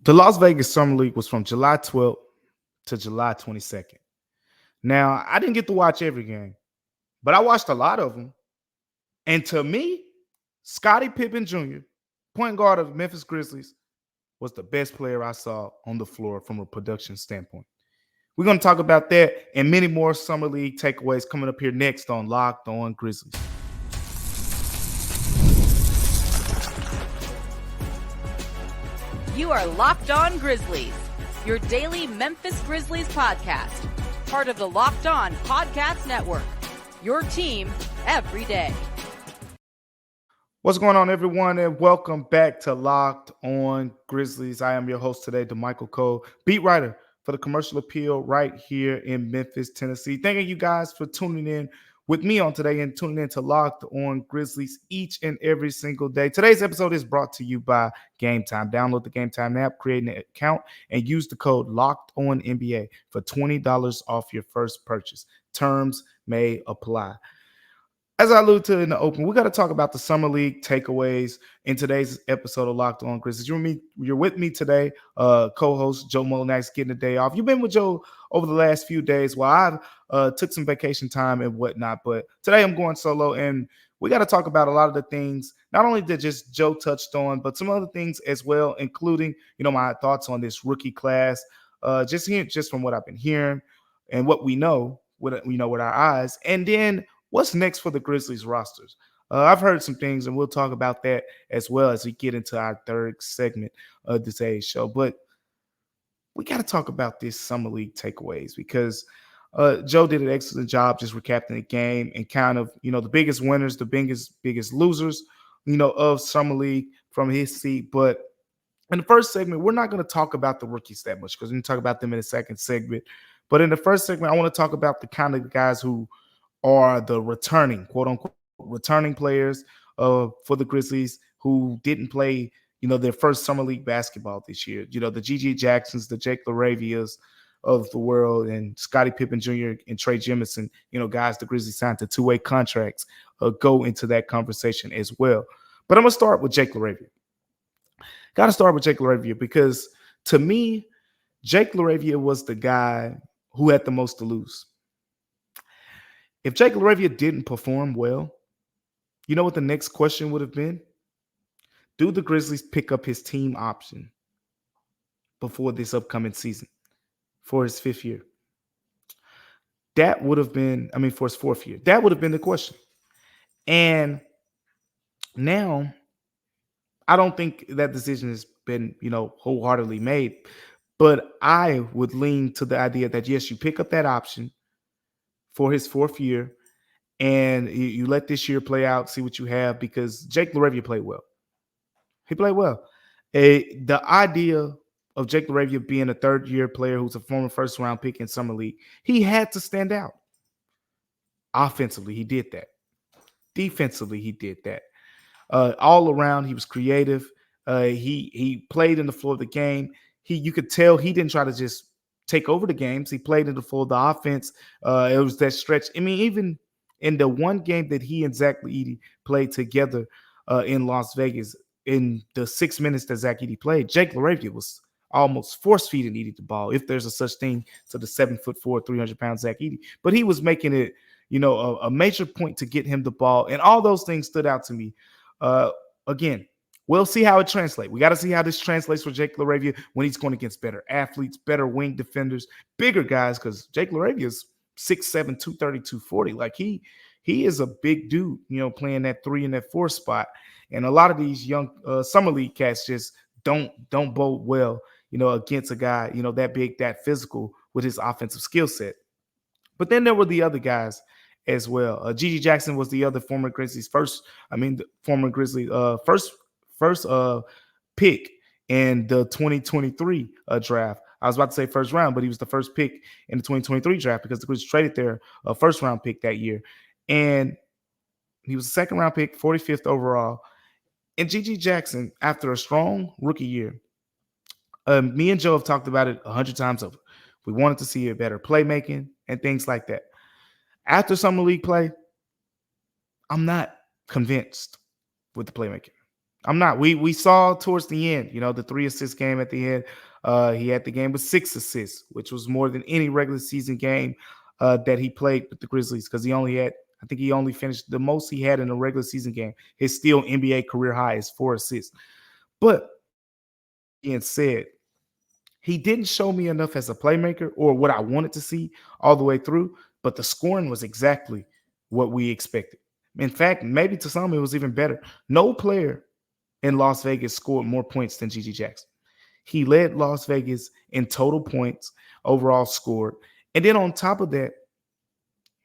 The Las Vegas Summer League was from July 12th to July 22nd. Now, I didn't get to watch every game, but I watched a lot of them. And to me, Scottie Pippen Jr., point guard of the Memphis Grizzlies, was the best player I saw on the floor from a production standpoint. We're going to talk about that and many more Summer League takeaways coming up here next on Locked On Grizzlies. You are Locked On Grizzlies, your daily Memphis Grizzlies podcast, part of the Locked On Podcast Network, your team every day. What's going on, everyone, and welcome back to Locked On Grizzlies. I am your host today, Damichael Cole, beat writer for the Commercial Appeal right here in Memphis, Tennessee. Thanking you guys for tuning in with me on today and tuning in to Locked On Grizzlies each and every single day. Today's episode is brought to you by Gametime. Download the Gametime app, create an account, and use the code LOCKEDONNBA for $20 off your first purchase. Terms may apply. As I alluded to in the open, we got to talk about the Summer League takeaways in today's episode of Locked On Grizzlies. You're with me today, co-host Joe Molinak's getting a day off. You've been with Joe over the last few days while I've took some vacation time and whatnot. But today I'm going solo, and we got to talk about a lot of the things, not only that just Joe touched on, but some other things as well, including, my thoughts on this rookie class, just from what I've been hearing and what we know with our eyes. And then what's next for the Grizzlies rosters? I've heard some things, and we'll talk about that as well as we get into our third segment of today's show. But we got to talk about this Summer League takeaways because Joe did an excellent job just recapping the game and kind of, the biggest winners, the biggest losers, of Summer League from his seat. But in the first segment, we're not going to talk about the rookies that much because we're going to talk about them in the second segment. But in the first segment, I want to talk about the kind of guys who are the returning, quote unquote, returning players for the Grizzlies who didn't play, their first Summer League basketball this year. The G.G. Jacksons, the Jake LaRavias of the world, and Scottie Pippen Jr. and Trey Jemison, guys the Grizzlies signed to two-way contracts, go into that conversation as well. But I'm going to start with Jake LaRavia. Got to start with Jake LaRavia because to me, Jake LaRavia was the guy who had the most to lose. If Jake LaRavia didn't perform well, you know what the next question would have been? Do the Grizzlies pick up his team option before this upcoming season for his fifth year? That would have been, for his fourth year. That would have been the question. And now, I don't think that decision has been, wholeheartedly made. But I would lean to the idea that, yes, you pick up that option for his fourth year, and you let this year play out, see what you have, because Jake LaRavia played well. He played well. The idea of Jake LaRavia being a third-year player who's a former first-round pick in Summer League, he had to stand out. Offensively, he did that. Defensively, he did that. All around, he was creative. He played in the flow of the game. You could tell he didn't try to just take over the games. He played in the full the offense. It was that stretch. Even in the one game that he and Zach Edey played together in Las Vegas, in the 6 minutes that Zach Edey played, Jake LaRavia was almost force-feeding Edey the ball, if there's a such thing to the 7'4", 300-pound Zach Edey. But he was making it, a major point to get him the ball, and all those things stood out to me. Again, we'll see how it translates. We got to see how this translates for Jake LaRavia when he's going against better athletes, better wing defenders, bigger guys, because Jake LaRavia is 6'7", 230, 240. Like he is a big dude, playing that 3 and that 4 spot. And a lot of these young Summer League cats just don't bode well, against a guy, that big, that physical with his offensive skill set. But then there were the other guys as well. G.G. Jackson was the other former Grizzlies first pick in the 2023 draft. I was about to say first round, but he was the first pick in the 2023 draft because the Grizzlies traded their first round pick that year. And he was a second round pick, 45th overall. And G.G. Jackson, after a strong rookie year, me and Joe have talked about it 100 times over. We wanted to see a better playmaking and things like that. After Summer League play, I'm not convinced with the playmaking. I'm not. We saw towards the end, the 3 assist game at the end. He had the game with 6 assists, which was more than any regular season game that he played with the Grizzlies because I think he only finished the most he had in a regular season game. His still NBA career high is 4 assists. But being said, he didn't show me enough as a playmaker or what I wanted to see all the way through, but the scoring was exactly what we expected. In fact, maybe to some it was even better. No player in Las Vegas scored more points than Gigi Jackson. He led Las Vegas in total points, overall scored. And then on top of that,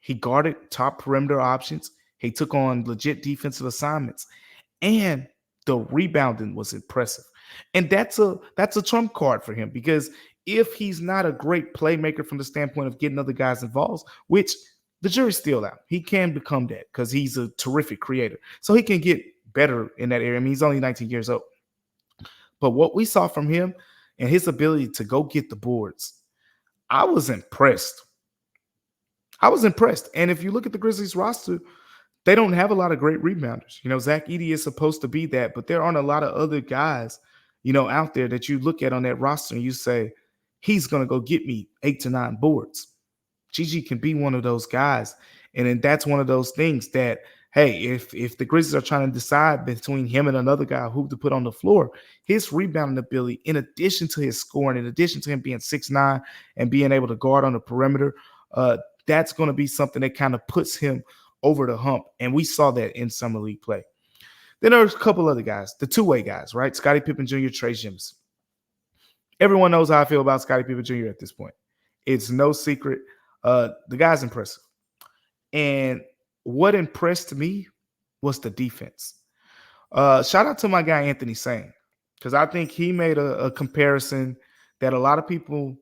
he guarded top perimeter options. He took on legit defensive assignments. And the rebounding was impressive. And that's a trump card for him because if he's not a great playmaker from the standpoint of getting other guys involved, which the jury's still out, he can become that because he's a terrific creator. So he can get better in that area. I mean, he's only 19 years old. But what we saw from him and his ability to go get the boards, I was impressed. I was impressed. And if you look at the Grizzlies roster, they don't have a lot of great rebounders. Zach Edey is supposed to be that, but there aren't a lot of other guys, out there that you look at on that roster and you say, he's going to go get me 8 to 9 boards. Gigi can be one of those guys. And then that's one of those things that, hey, if the Grizzlies are trying to decide between him and another guy who to put on the floor, his rebounding ability, in addition to his scoring, in addition to him being 6'9" and being able to guard on the perimeter, that's going to be something that kind of puts him over the hump. And we saw that in summer league play. Then there's a couple other guys, the two-way guys, right? Scottie Pippen Jr., Trey Jemison. Everyone knows how I feel about Scottie Pippen Jr. at this point. It's no secret. The guy's impressive. And what impressed me was the defense. Shout out to my guy, Anthony Sane, because I think he made a comparison that a lot of people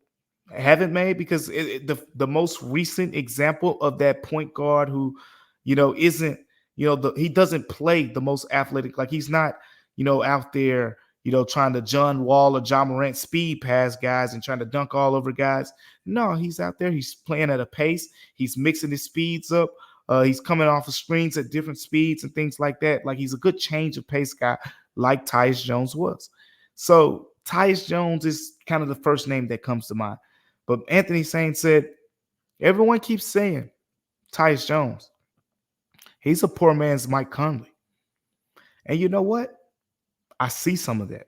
haven't made because the most recent example of that point guard who, isn't, he doesn't play the most athletic. Like he's not, out there, trying to John Wall or John Morant speed pass guys and trying to dunk all over guys. No, he's out there. He's playing at a pace. He's mixing his speeds up. He's coming off of screens at different speeds and things like that. Like he's a good change of pace guy like Tyus Jones was. So Tyus Jones is kind of the first name that comes to mind. But Anthony Sane said, everyone keeps saying Tyus Jones. He's a poor man's Mike Conley. And you know what? I see some of that.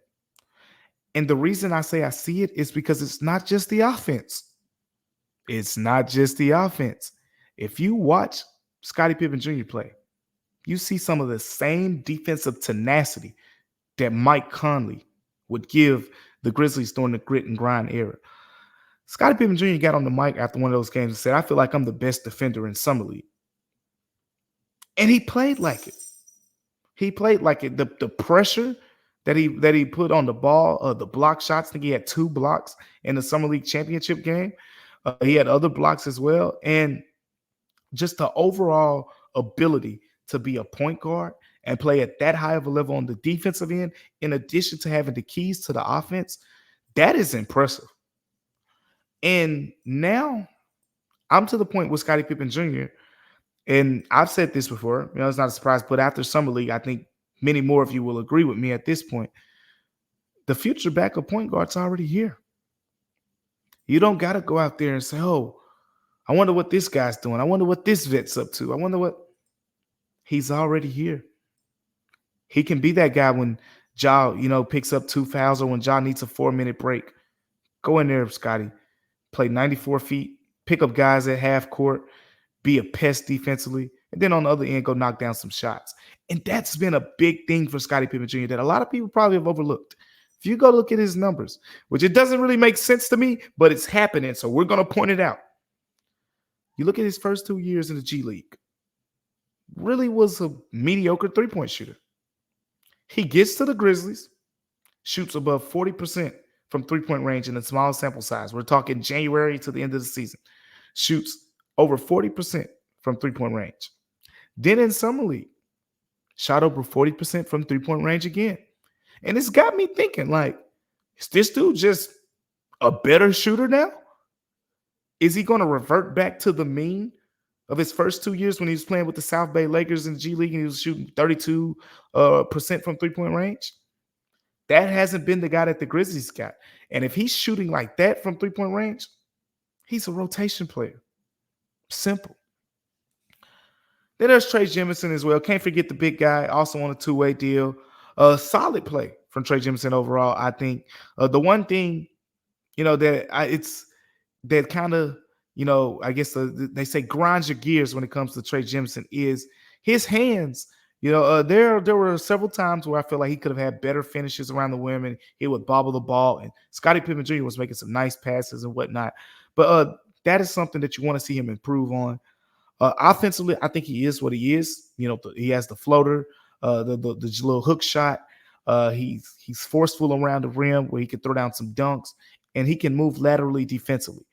And the reason I say I see it is because it's not just the offense. It's not just the offense. If you watch Scottie Pippen Jr. play, you see some of the same defensive tenacity that Mike Conley would give the Grizzlies during the grit and grind era. Scottie Pippen Jr. got on the mic after one of those games and said, I feel like I'm the best defender in summer league. And he played like it. He played like it. The pressure that he put on the ball, the block shots. I think he had 2 blocks in the summer league championship game. He had other blocks as well. And just the overall ability to be a point guard and play at that high of a level on the defensive end, in addition to having the keys to the offense, that is impressive. And now I'm to the point with Scottie Pippen Jr., and I've said this before, it's not a surprise, but after Summer League, I think many more of you will agree with me at this point. The future backup point guard's already here. You don't got to go out there and say, oh, I wonder what this guy's doing. I wonder what this vet's up to. I wonder what. He's already here. He can be that guy when Ja, picks up 2 fouls or when Ja needs a 4-minute break. Go in there, Scottie. Play 94 feet, pick up guys at half court, be a pest defensively, and then on the other end, go knock down some shots. And that's been a big thing for Scottie Pippen Jr. that a lot of people probably have overlooked. If you go look at his numbers, which it doesn't really make sense to me, but it's happening, so we're going to point it out. You look at his first 2 years in the G League, really was a mediocre three-point shooter. He gets to the Grizzlies, shoots above 40% from three-point range in a small sample size. We're talking January to the end of the season. Shoots over 40% from three-point range. Then in Summer League, shot over 40% from three-point range again. And it's got me thinking, like, is this dude just a better shooter now? Is he going to revert back to the mean of his first 2 years when he was playing with the South Bay Lakers in the G League and he was shooting 32% percent from 3-point range. That hasn't been the guy that the Grizzlies got. And if he's shooting like that from 3-point range, he's a rotation player. Simple. Then there's Trey Jemison as well. Can't forget the big guy, also on a two-way deal. Solid play from Trey Jemison overall, I think. The one thing, it's that kind of, I guess they say grinds your gears when it comes to Trey Jemison is his hands. There were several times where I feel like he could have had better finishes around the rim and he would bobble the ball. And Scottie Pippen Jr. was making some nice passes and whatnot. But that is something that you want to see him improve on. Offensively, I think he is what he is. He has the floater, the little hook shot. He's forceful around the rim where he can throw down some dunks, and he can move laterally defensively.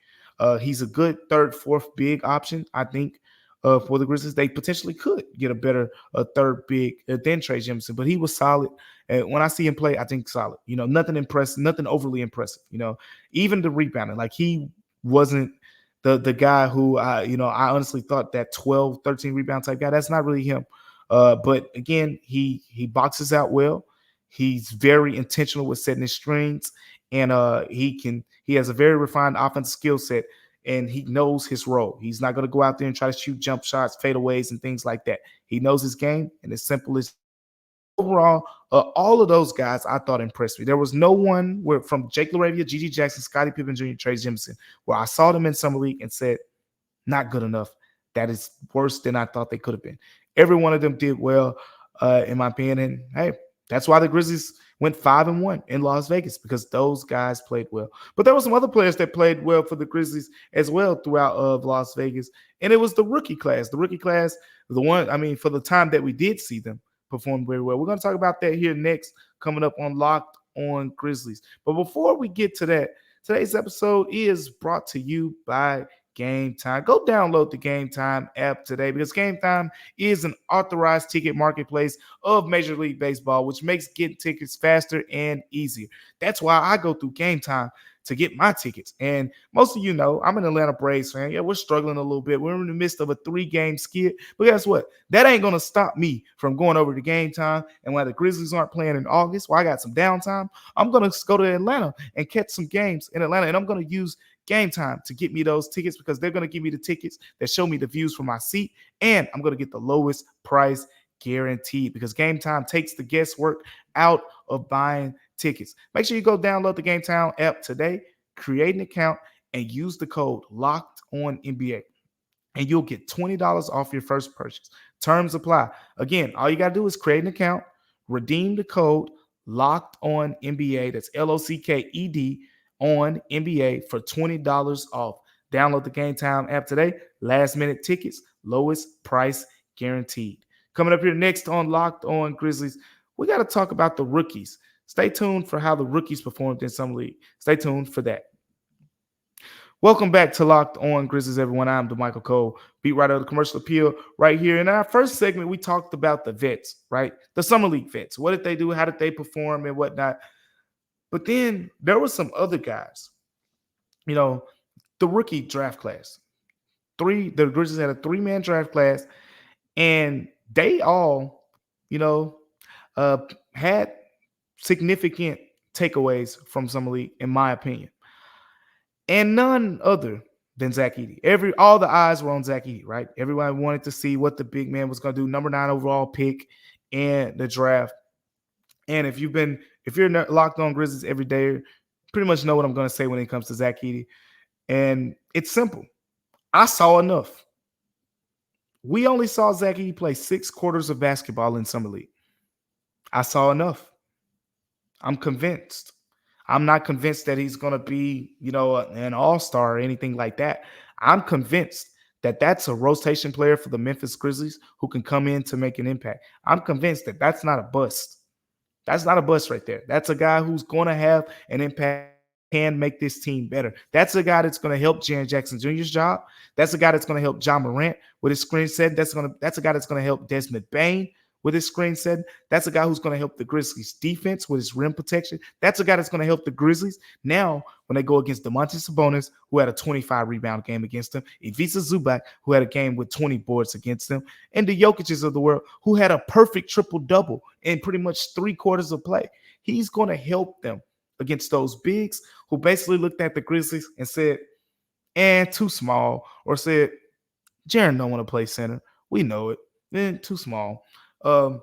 He's a good third, fourth big option, I think, for the Grizzlies. They potentially could get a better third big than Trey Jemison, but he was solid. And when I see him play, I think solid. Nothing impressive, nothing overly impressive. Even the rebounding, like he wasn't the guy who I honestly thought that 12, 13 rebound type guy. That's not really him. But again, he boxes out well. He's very intentional with setting his strings, and he has a very refined offensive skill set, and he knows his role. He's not going to go out there and try to shoot jump shots, fadeaways, and things like that. He knows his game, and as simple as overall, all of those guys I thought impressed me. There was no one from Jake LaRavia, G.G. Jackson, Scottie Pippen Jr., Trey Jemison, where I saw them in summer league and said, not good enough. That is worse than I thought they could have been. Every one of them did well, in my opinion. And hey, that's why the Grizzlies went 5-1 in Las Vegas, because those guys played well. But there were some other players that played well for the Grizzlies as well throughout Las Vegas. And it was the rookie class. The rookie class, for the time that we did see them perform very well. We're going to talk about that here next, coming up on Locked On Grizzlies. But before we get to that, today's episode is brought to you by Gametime. Go download the Gametime app today, because Gametime is an authorized ticket marketplace of Major League Baseball, which makes getting tickets faster and easier. That's why I go through Gametime to get my tickets. And most of you know, I'm an Atlanta Braves fan. Yeah, we're struggling a little bit. We're in the midst of a 3-game skid. But guess what? That ain't going to stop me from going over to Gametime. And while the Grizzlies aren't playing in August, while I got some downtime, I'm going to go to Atlanta and catch some games in Atlanta. And I'm going to use Gametime to get me those tickets, because they're going to give me the tickets that show me the views from my seat. And I'm going to get the lowest price guaranteed, because Gametime takes the guesswork out of buying tickets. Make sure you go download the Gametime app today, create an account, and use the code LOCKEDONNBA, and you'll get $20 off your first purchase. Terms apply. Again, all you got to do is create an account, redeem the code LOCKEDONNBA. That's LOCKED on NBA for $20 off. Download the Gametime app today. Last minute tickets, lowest price guaranteed. Coming up here next on Locked On Grizzlies, we got to talk about the rookies. Stay tuned for how the rookies performed in summer league. Stay tuned for that. Welcome back to Locked On Grizzlies, everyone. I'm Damichael Cole, beat writer of the Commercial Appeal right here. In our first segment, we talked about the vets, right? The summer league vets. What did they do? How did they perform and whatnot? But then there were some other guys, the rookie draft class. The Grizzlies had a 3-man draft class, and they all, had significant takeaways from summer league, in my opinion. And none other than Zach Edey. All the eyes were on Zach Edey, right? Everyone wanted to see what the big man was going to do. Number 9 overall pick in the draft. And if you're Locked On Grizzlies every day, pretty much know what I'm going to say when it comes to Zach Edey. And it's simple. I saw enough. We only saw Zach Edey play 6 quarters of basketball in summer league. I saw enough. I'm convinced. I'm not convinced that he's going to be, an all-star or anything like that. I'm convinced that that's a rotation player for the Memphis Grizzlies who can come in to make an impact. I'm convinced that that's not a bust. That's not a bust right there. That's a guy who's going to have an impact, can make this team better. That's a guy that's going to help Jaren Jackson Jr.'s job. That's a guy that's going to help John Morant with his screen set. That's a guy that's going to help Desmond Bane with his screen setting. That's a guy who's going to help the Grizzlies defense with his rim protection. That's a guy that's going to help the Grizzlies now when they go against Domantas Sabonis, who had a 25 rebound game against them, Ivica Zubac, who had a game with 20 boards against them, and the Jokic's of the world, who had a perfect triple-double in pretty much 3/4 of play. He's going to help them against those bigs who basically looked at the Grizzlies and said, too small, or said, Jaren don't want to play center. We know it. Too small. And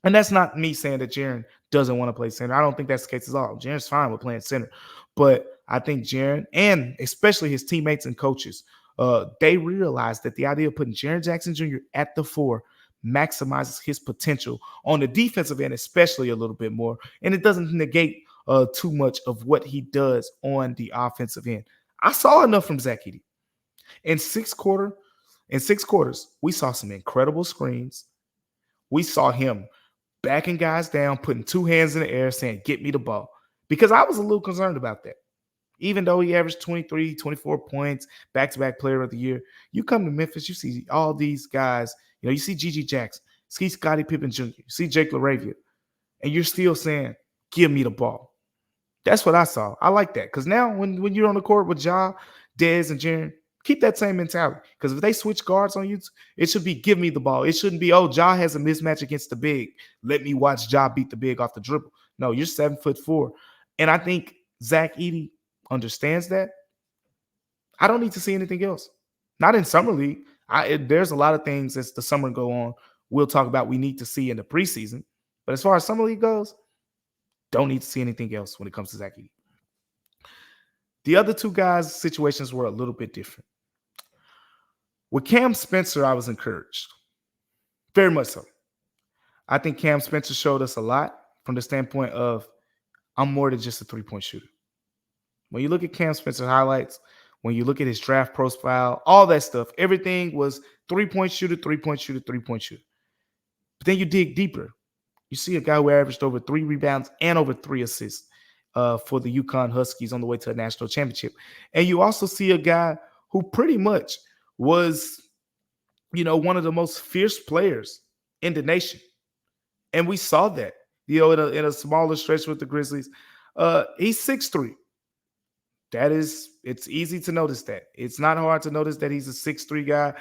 that's not me saying that Jaren doesn't want to play center. I don't think that's the case at all. Jaren's fine with playing center. But I think Jaren, and especially his teammates and coaches, they realized that the idea of putting Jaren Jackson Jr. at the 4 maximizes his potential on the defensive end, especially a little bit more. And it doesn't negate too much of what he does on the offensive end. I saw enough from Zach Edey. In six quarters, we saw some incredible screens. We saw him backing guys down, putting 2 hands in the air, saying, get me the ball. Because I was a little concerned about that. Even though he averaged 23, 24 points, back-to-back player of the year, you come to Memphis, you see all these guys. You see Gigi Jackson, see Scottie Pippen Jr., you see Jake LaRavia, and you're still saying, give me the ball. That's what I saw. I like that. Because now when you're on the court with Ja, Dez, and Jaren, keep that same mentality. Because if they switch guards on you, it should be give me the ball. It shouldn't be, Ja has a mismatch against the big. Let me watch Ja beat the big off the dribble. No, you're 7'4". And I think Zach Edey understands that. I don't need to see anything else. Not in Summer League. There's a lot of things as the summer go on we'll talk about we need to see in the preseason. But as far as Summer League goes, don't need to see anything else when it comes to Zach Edey. The other 2 guys' situations were a little bit different. With Cam Spencer, I was encouraged. Very much so. I think Cam Spencer showed us a lot from the standpoint of I'm more than just a 3-point shooter. When you look at Cam Spencer highlights, when you look at his draft profile, all that stuff, everything was 3-point shooter, 3-point shooter, 3-point shooter. But then you dig deeper. You see a guy who averaged over 3 rebounds and over 3 assists for the UConn Huskies on the way to a national championship. And you also see a guy who pretty much was, one of the most fierce players in the nation. And we saw that, in a smaller stretch with the Grizzlies. He's 6'3". It's easy to notice that. It's not hard to notice that he's a 6'3" guy.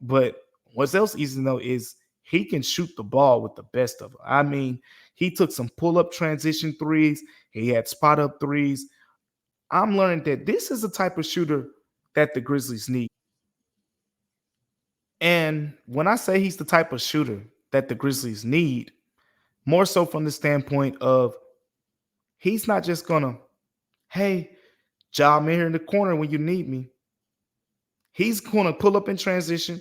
But what's else easy to know is he can shoot the ball with the best of them. I mean, he took some pull-up transition threes. He had spot-up threes. I'm learning that this is the type of shooter that the Grizzlies need. And when I say he's the type of shooter that the Grizzlies need, more so from the standpoint of he's not just going to, hey, Ja, I'm here in the corner when you need me. He's going to pull up in transition.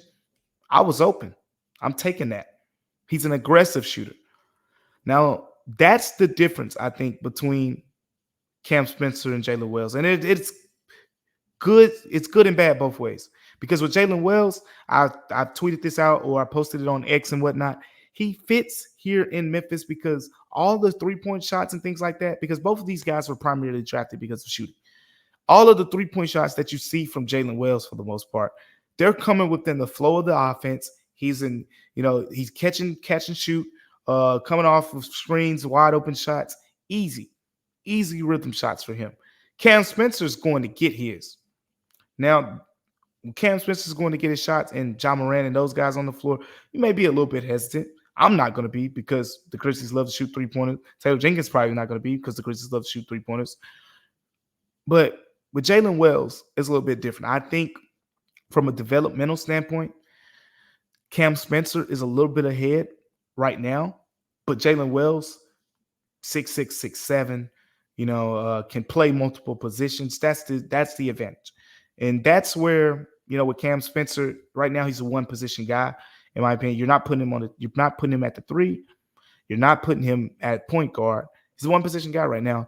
I was open. I'm taking that. He's an aggressive shooter. Now, that's the difference, I think, between Cam Spencer and Jalen Wells. And it's good. It's good and bad both ways. Because with Jalen Wells, I tweeted this out or I posted it on X and whatnot. He fits here in Memphis because all the 3-point shots and things like that, because both of these guys were primarily drafted because of shooting. All of the 3-point shots that you see from Jalen Wells, for the most part, they're coming within the flow of the offense. He's he's catching shoot, coming off of screens, wide open shots, easy rhythm shots for him. Cam Spencer's going to get his. Now, Cam Spencer's going to get his shots and Ja Morant and those guys on the floor, you may be a little bit hesitant. I'm not going to be because the Grizzlies love to shoot 3-pointers. Taylor Jenkins probably not going to be because the Grizzlies love to shoot 3-pointers. But with Jalen Wells, it's a little bit different. I think from a developmental standpoint, Cam Spencer is a little bit ahead right now, but Jalen Wells, 6'6", 6'7", can play multiple positions. That's the advantage. And that's where, with Cam Spencer, right now he's a one-position guy, in my opinion. You're not putting him at the 3. You're not putting him at point guard. He's a one-position guy right now.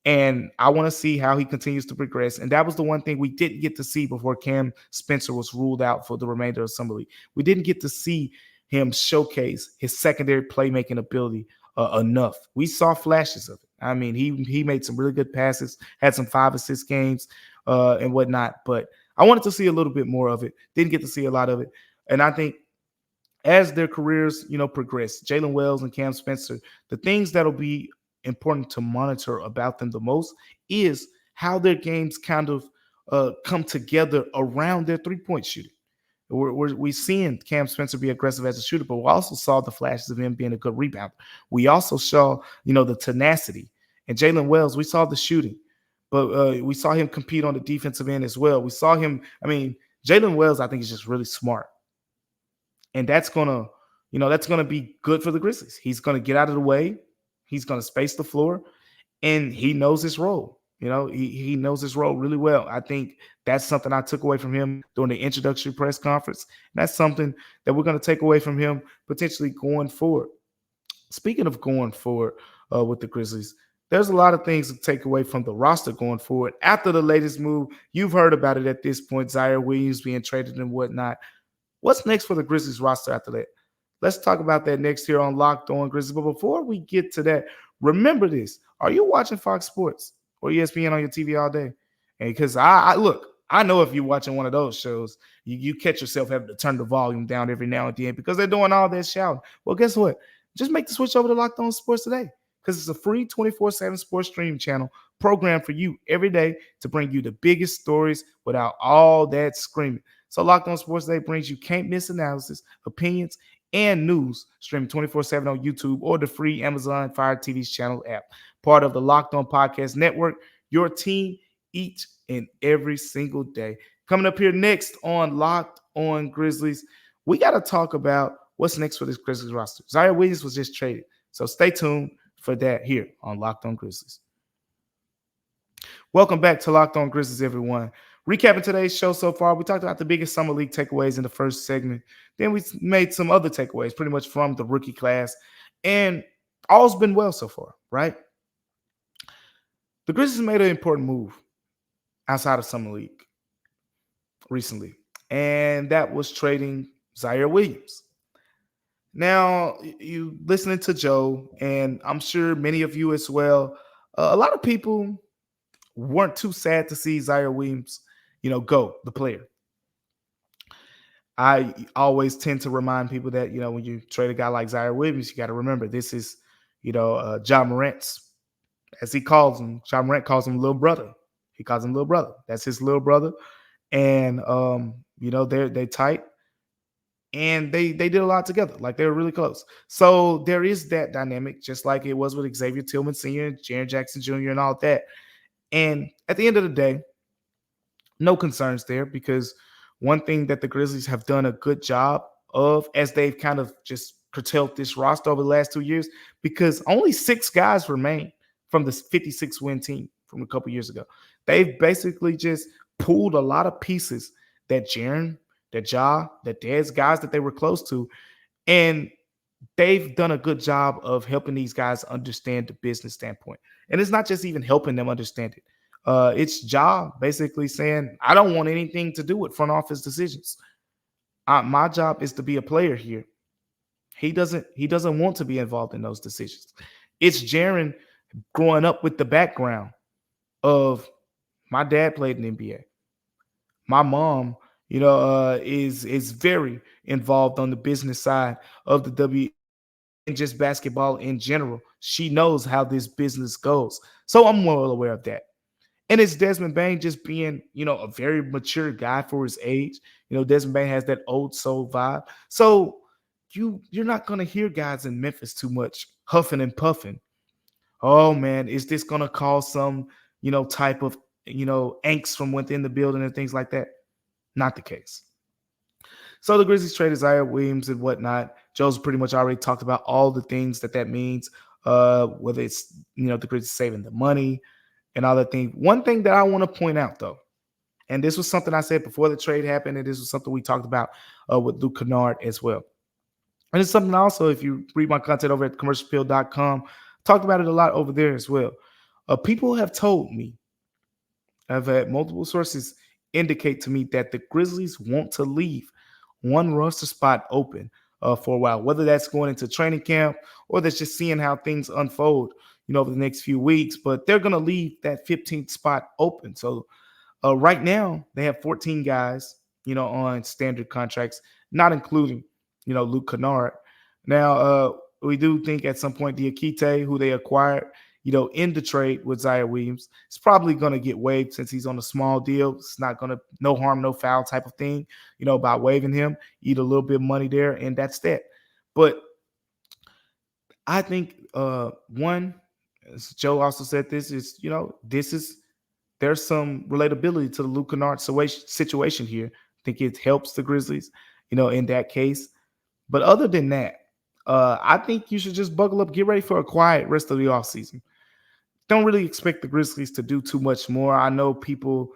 And I want to see how he continues to progress. And that was the one thing we didn't get to see before Cam Spencer was ruled out for the remainder of Summer League. We didn't get to see him showcase his secondary playmaking ability enough. We saw flashes of it. I mean, he made some really good passes, had some 5-assist games and whatnot. But I wanted to see a little bit more of it. Didn't get to see a lot of it. And I think as their careers, progress, Jalen Wells and Cam Spencer, the things that'll be important to monitor about them the most is how their games kind of come together around their three-point shooting. We're seeing Cam Spencer be aggressive as a shooter, but we also saw the flashes of him being a good rebounder. We also saw, the tenacity. And Jalen Wells, we saw the shooting, but we saw him compete on the defensive end as well. We saw him. I mean, Jalen Wells, I think, is just really smart, and that's gonna be good for the Grizzlies. He's gonna get out of the way. He's gonna space the floor, and he knows his role. He knows his role really well. I think that's something I took away from him during the introductory press conference. And that's something that we're going to take away from him potentially going forward. Speaking of going forward with the Grizzlies, there's a lot of things to take away from the roster going forward. After the latest move, you've heard about it at this point, Zaire Williams being traded and whatnot. What's next for the Grizzlies roster after that? Let's talk about that next here on Locked On Grizzlies. But before we get to that, remember this. Are you watching Fox Sports or ESPN on your TV all day? And because I look, I know if you're watching one of those shows, you catch yourself having to turn the volume down every now and then because they're doing all that shouting. Well, guess what? Just make the switch over to Locked On Sports today because it's a free 24/7 sports stream channel programmed for you every day to bring you the biggest stories without all that screaming. So Locked On Sports Today brings you can't miss analysis, opinions, and news streaming 24/7 on YouTube or the free Amazon Fire TV's channel app. Part of the Locked On Podcast Network, your team each and every single day. Coming up here next on Locked On Grizzlies, we got to talk about what's next for this Grizzlies roster. Zaire Williams was just traded, so stay tuned for that here on Locked On Grizzlies. Welcome back to Locked On Grizzlies, everyone. Recapping today's show so far, we talked about the biggest summer league takeaways in the first segment. Then we made some other takeaways pretty much from the rookie class. And all's been well so far, right? The Grizzlies made an important move outside of summer league recently. And that was trading Zaire Williams. Now, you listening to Joe, and I'm sure many of you as well, a lot of people weren't too sad to see Zaire Williams, go, the player. I always tend to remind people that, when you trade a guy like Zaire Williams, you got to remember this is, Ja Morant's, as he calls him. Ja Morant calls him little brother. He calls him little brother. That's his little brother. And, they're tight. And they did a lot together. Like, they were really close. So there is that dynamic, just like it was with Xavier Tillman Sr., Jaren Jackson Jr., and all that. And at the end of the day, no concerns there because one thing that the Grizzlies have done a good job of as they've kind of just curtailed this roster over the last 2 years, because only 6 guys remain from the 56-win team from a couple years ago. They've basically just pulled a lot of pieces that Jaren, that Ja, that Dez, guys that they were close to, and they've done a good job of helping these guys understand the business standpoint. And it's not just even helping them understand it. It's Ja basically saying, I don't want anything to do with front office decisions. My job is to be a player here. He doesn't want to be involved in those decisions. It's Jaren growing up with the background of my dad played in the NBA. My mom, is very involved on the business side of the W and just basketball in general. She knows how this business goes. So I'm well aware of that. And it's Desmond Bane just being, a very mature guy for his age. Desmond Bane has that old soul vibe. So you're not going to hear guys in Memphis too much huffing and puffing. Oh, man, is this going to cause some, type of, angst from within the building and things like that? Not the case. So the Grizzlies traded Zaire Williams and whatnot. Joe's pretty much already talked about all the things that means, whether it's, the Grizzlies saving the money and all that thing. One thing that I want to point out, though, and this was something I said before the trade happened, and this was something we talked about with Luke Kennard as well. And it's something also, if you read my content over at commercialappeal.com, talked about it a lot over there as well. People have told me, I've had multiple sources indicate to me that the Grizzlies want to leave one roster spot open for a while, whether that's going into training camp or that's just seeing how things unfold, over the next few weeks. But they're going to leave that 15th spot open. So right now they have 14 guys, on standard contracts, not including, Luke Kennard. Now, we do think at some point Diakite, who they acquired, in the trade with Zaire Williams, is probably going to get waived since he's on a small deal. It's not going to no harm, no foul type of thing, by waiving him, eat a little bit of money there, and that's that. But I think one, as Joe also said, there's some relatability to the Luke Kennard situation here. I think it helps the Grizzlies, in that case. But other than that, I think you should just buckle up, get ready for a quiet rest of the offseason. Don't really expect the Grizzlies to do too much more. I know people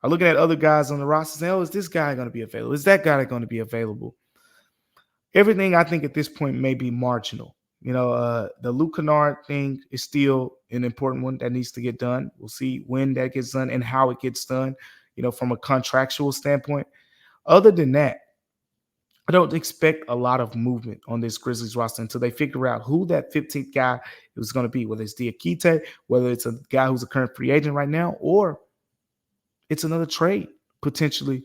are looking at other guys on the roster saying, oh, is this guy going to be available? Is that guy going to be available? Everything I think at this point may be marginal. The Luke Kennard thing is still an important one that needs to get done. We'll see when that gets done and how it gets done, from a contractual standpoint. Other than that, I don't expect a lot of movement on this Grizzlies roster until they figure out who that 15th guy is going to be, whether it's Diakite, whether it's a guy who's a current free agent right now, or it's another trade potentially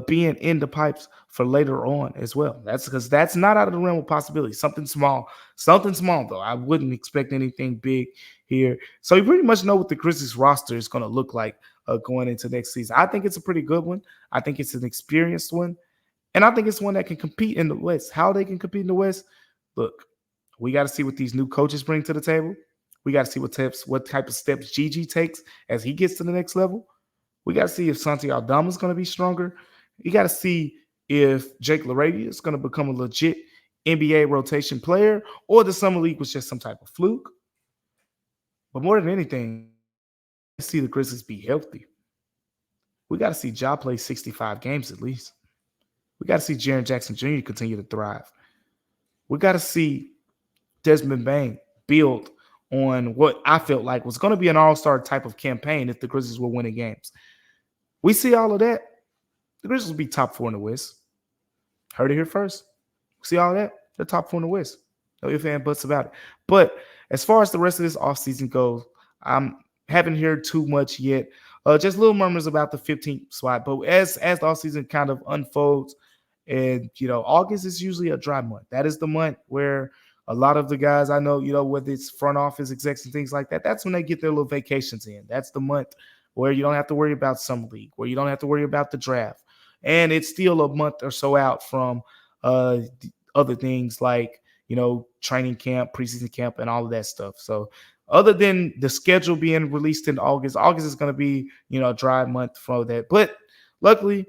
being in the pipes for later on as well. That's because that's not out of the realm of possibility. Something small though. I wouldn't expect anything big here. So you pretty much know what the Grizzlies roster is going to look like going into next season. I think it's a pretty good one. I think it's an experienced one. And I think it's one that can compete in the West. How they can compete in the West? Look, we got to see what these new coaches bring to the table. We got to see what type of steps Gigi takes as he gets to the next level. We got to see if Santi Aldama is going to be stronger. You got to see if Jake LaRavia is going to become a legit NBA rotation player, or the Summer League was just some type of fluke. But more than anything, see the Grizzlies be healthy. We got to see Ja play 65 games at least. We got to see Jaren Jackson Jr. continue to thrive. We got to see Desmond Bane build on what I felt like was going to be an all-star type of campaign if the Grizzlies were winning games. We see all of that. The Grizzlies will be top 4 in the West. Heard it here first. See all that? They're top 4 in the West. No ifs, ands, buts about it. But as far as the rest of this offseason goes, I haven't heard too much yet. Just little murmurs about the 15th spot. But as the offseason kind of unfolds, and, August is usually a dry month. That is the month where a lot of the guys I know, whether it's front office execs and things like that, that's when they get their little vacations in. That's the month where you don't have to worry about Summer League, where you don't have to worry about the draft. And it's still a month or so out from other things like, training camp, preseason camp, and all of that stuff. So other than the schedule being released in August is going to be, a dry month for that. But luckily,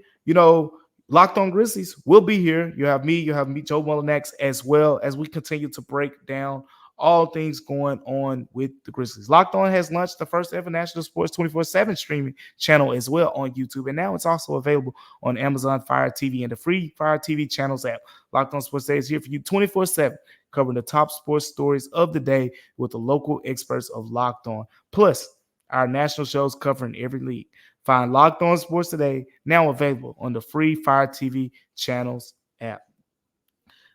Locked On Grizzlies will be here. You have me, Joe Mullinax, as well as we continue to break down all things going on with the Grizzlies. Locked On has launched the first ever national sports 24/7 streaming channel as well on YouTube. And now it's also available on Amazon Fire TV and the free Fire TV channels app. Locked On Sports Day is here for you 24/7, covering the top sports stories of the day with the local experts of Locked On. Plus, our national shows covering every league. Find Locked On Sports Today, now available on the free Fire TV channels app.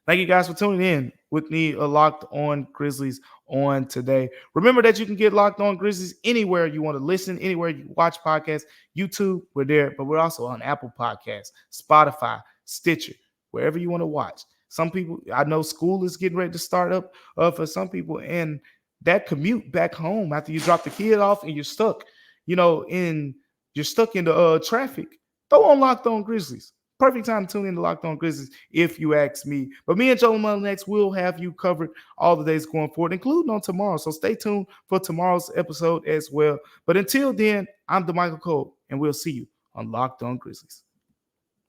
Thank you guys for tuning in with me, Locked On Grizzlies on today. Remember that you can get Locked On Grizzlies anywhere you want to listen, anywhere you watch podcasts. YouTube, we're there, but we're also on Apple Podcasts, Spotify, Stitcher, wherever you want to watch. Some people, I know school is getting ready to start up for some people, and that commute back home after you drop the kid off and you're stuck, you're stuck in the traffic, throw on Locked On Grizzlies. Perfect time to tune in to Locked On Grizzlies, if you ask me. But me and Joe Mullinax will have you covered all the days going forward, including on tomorrow. So stay tuned for tomorrow's episode as well. But until then, I'm Damichael Cole, and we'll see you on Locked On Grizzlies.